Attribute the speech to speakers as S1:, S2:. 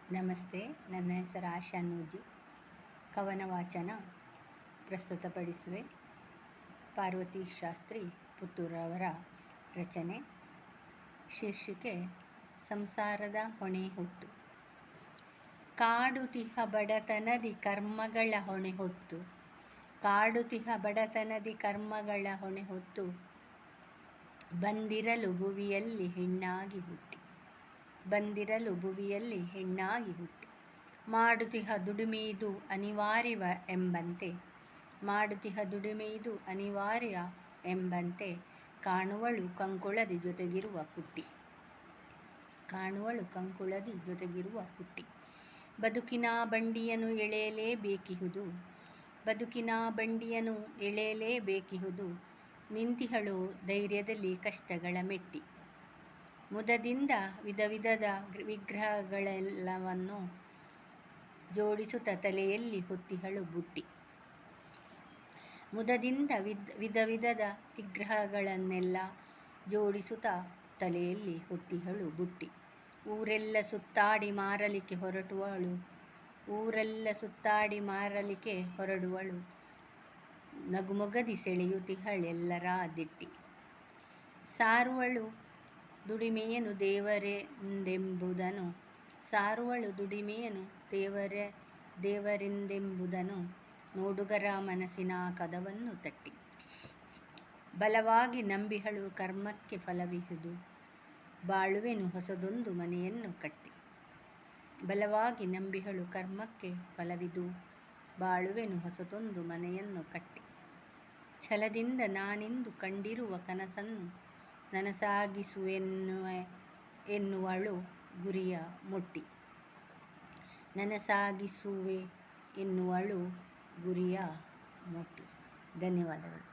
S1: ನಮಸ್ತೆ. ನನ್ನ ಹೆಸರು ಆಶಾ ನೂಜಿ. ಕವನ ವಾಚನ ಪ್ರಸ್ತುತಪಡಿಸುವೆ. ಪಾರ್ವತಿ ಶಾಸ್ತ್ರಿ ಪುತ್ತೂರವರ ರಚನೆ. ಶೀರ್ಷಿಕೆ ಸಂಸಾರದ ಹೊಣೆ ಹೊತ್ತು. ಕಾಡುತಿಹ ಬಡತನದಿ ಕರ್ಮಗಳ ಹೊಣೆ ಹೊತ್ತು, ಕಾಡುತಿಹ ಬಡತನದಿ ಕರ್ಮಗಳ ಹೊಣೆ ಹೊತ್ತು, ಬಂದಿರಲು ಭುವಿಯಲ್ಲಿ ಹೆಣ್ಣಾಗಿ ಹುಟ್ಟಿ, ಬಂದಿರಲು ಭುವಿಯಲ್ಲಿ ಹೆಣ್ಣಾಗಿ ಹುಟ್ಟಿ, ಮಾಡುತಿಹ ದುಡಿಮೆಯಿದು ಅನಿವಾರ್ಯವ ಎಂಬಂತೆ, ಮಾಡುತಿಹ ದುಡಿಮೆಯಿದು ಅನಿವಾರ್ಯ ಎಂಬಂತೆ, ಕಾಣುವಳು ಕಂಕುಳದಿ ಜೊತೆಗಿರುವ ಪುಟ್ಟಿ, ಕಾಣುವಳು ಕಂಕುಳದಿ ಜೊತೆಗಿರುವ ಪುಟ್ಟಿ. ಬದುಕಿನ ಬಂಡಿಯನ್ನು ಎಳೆಯಲೇಬೇಕಿಹುದು, ಬದುಕಿನ ಬಂಡಿಯನ್ನು ಎಳೆಯಲೇಬೇಕಿಹುದು, ನಿಂತಿಹಳು ಧೈರ್ಯದಲ್ಲಿ ಕಷ್ಟಗಳ ಮೆಟ್ಟಿ, ಮುದದಿಂದ ವಿಧ ವಿಧದ ವಿಗ್ರಹಗಳೆಲ್ಲವನ್ನು ಜೋಡಿಸುತ್ತ ತಲೆಯಲ್ಲಿ ಹೊತ್ತಿಹಳು ಬುಟ್ಟಿ, ಮುದದಿಂದ ವಿಧ ವಿಧದ ವಿಗ್ರಹಗಳನ್ನೆಲ್ಲ ಜೋಡಿಸುತ್ತ ತಲೆಯಲ್ಲಿ ಹೊತ್ತಿಹಳು ಬುಟ್ಟಿ. ಊರೆಲ್ಲ ಸುತ್ತಾಡಿ ಮಾರಲಿಕ್ಕೆ ಹೊರಟುವಳು, ಊರೆಲ್ಲ ಸುತ್ತಾಡಿ ಮಾರಲಿಕ್ಕೆ ಹೊರಡುವಳು, ನಗುಮೊಗದಿ ಸೆಳೆಯುತ್ತಿಹಳೆಲ್ಲರ ದಿಟ್ಟಿ, ಸಾರುವಳು ದುಡಿಮೆಯನ್ನು ದೇವರೆಂದೆಂಬುದನು, ಸಾರುವಳು ದುಡಿಮೆಯನ್ನು ದೇವರೆಂದೆಂಬುದನು, ನೋಡುಗರ ಮನಸ್ಸಿನ ಕದವನ್ನು ತಟ್ಟಿ, ಬಲವಾಗಿ ನಂಬಿಹಳು ಕರ್ಮಕ್ಕೆ ಫಲವಿಹುದು, ಬಾಳುವೆನು ಹೊಸದೊಂದು ಮನೆಯನ್ನು ಕಟ್ಟಿ, ಬಲವಾಗಿ ನಂಬಿಹಳು ಕರ್ಮಕ್ಕೆ ಫಲವಿದು, ಬಾಳುವೆನು ಹೊಸದೊಂದು ಮನೆಯನ್ನು ಕಟ್ಟಿ. ಛಲದಿಂದ ನಾನಿಂದು ಕಂಡಿರುವ ಕನಸನ್ನು ನನಸಾಗಿಸುವೆನು ಎನ್ನುವಳು ಗುರಿಯ ಮುಟ್ಟಿ, ನನಸಾಗಿಸುವೆ ಎನ್ನುವಳು ಗುರಿಯ ಮುಟ್ಟಿ. ಧನ್ಯವಾದಗಳು.